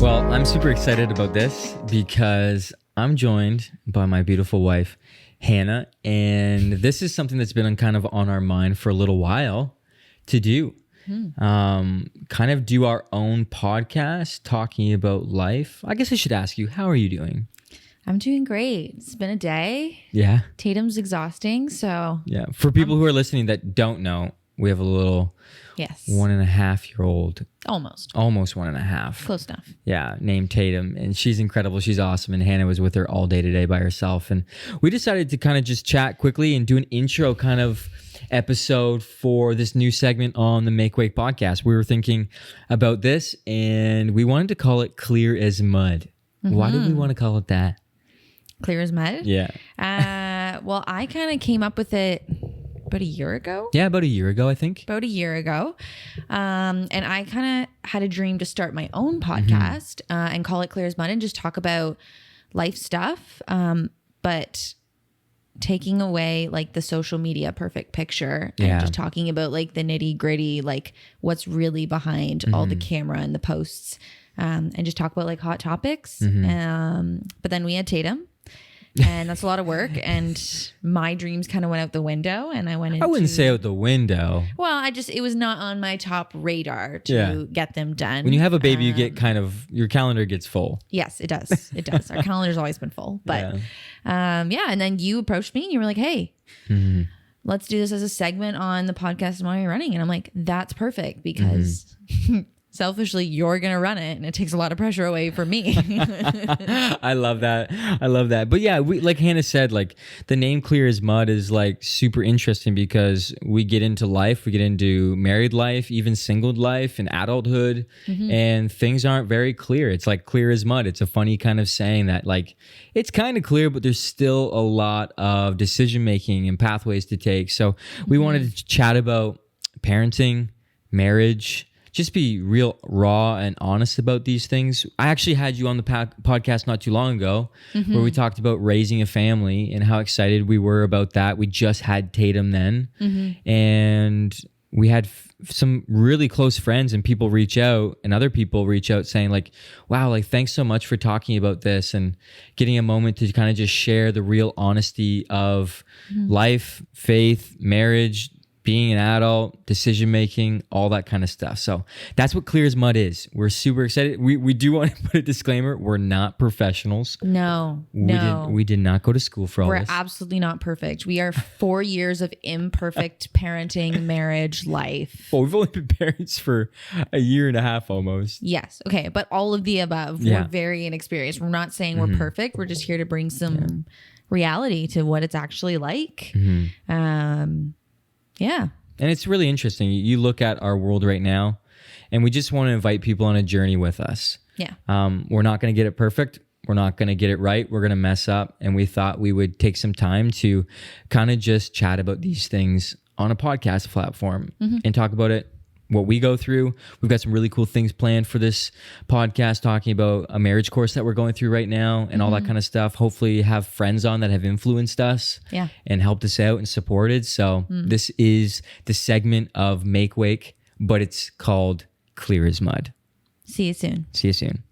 Well, I'm super excited about this because I'm joined by my beautiful wife, Hannah, and this is something that's been kind of on our mind for a little while to do. Kind of do our own podcast talking about life. I guess I should ask you, how are you doing? I'm doing great. It's been a day. Yeah. Tatum's exhausting, so. Yeah. For people who are listening that don't know, we have a little 1.5-year-old. Almost 1.5. Close enough. Yeah, named Tatum, and she's incredible. She's awesome, and Hannah was with her all day today by herself. And we decided to kind of just chat quickly and do an intro kind of episode for this new segment on the Make Wake podcast. We were thinking about this, and we wanted to call it Clear as Mud. Mm-hmm. Why did we want to call it that? Clear as mud? Yeah. Well, I kind of came up with it about a year ago. Yeah, about a year ago, I think. About a year ago. And I kind of had a dream to start my own podcast and call it Clear as Mud and just talk about life stuff. But taking away like the social media perfect picture and just talking about like the nitty gritty, like what's really behind all the camera and the posts, and just talk about like hot topics. But then we had Tatum. And that's a lot of work, and my dreams kind of went out the window, and I went into... I wouldn't say out the window. Well, it was not on my top radar to get them done. When you have a baby, you get your calendar gets full. Yes, it does. It does. Our calendar's always been full. But and then you approached me and you were like, hey, let's do this as a segment on the podcast while you're running. And I'm like, that's perfect because... selfishly, you're going to run it, and it takes a lot of pressure away from me. I love that. But yeah, we, like Hannah said, like the name Clear as Mud is like super interesting because we get into life, we get into married life, even single life and adulthood, and things aren't very clear. It's like clear as mud. It's a funny kind of saying that like it's kind of clear, but there's still a lot of decision making and pathways to take. So we wanted to chat about parenting, marriage, just be real raw and honest about these things. I actually had you on the podcast not too long ago where we talked about raising a family and how excited we were about that. We just had Tatum then. And we had some really close friends and people reach out and other people reach out saying like, wow, like thanks so much for talking about this and getting a moment to kind of just share the real honesty of life, faith, marriage, being an adult, decision-making, all that kind of stuff. So that's what Clear as Mud is. We're super excited. We do want to put a disclaimer. We're not professionals. No. We did not go to school for all this. We're absolutely not perfect. We are 4 years of imperfect parenting, marriage, life. Well, we've only been parents for a year and a half almost. Yes. Okay. But all of the above. We're very inexperienced. We're not saying we're perfect. We're just here to bring some reality to what it's actually like. Yeah. And it's really interesting. You look at our world right now, and we just want to invite people on a journey with us. Yeah. We're not going to get it perfect. We're not going to get it right. We're going to mess up. And we thought we would take some time to kind of just chat about these things on a podcast platform and talk about it, what we go through. We've got some really cool things planned for this podcast, talking about a marriage course that we're going through right now and all that kind of stuff. Hopefully have friends on that have influenced us and helped us out and supported. So this is the segment of Make Wake, but it's called Clear as Mud. See you soon. See you soon.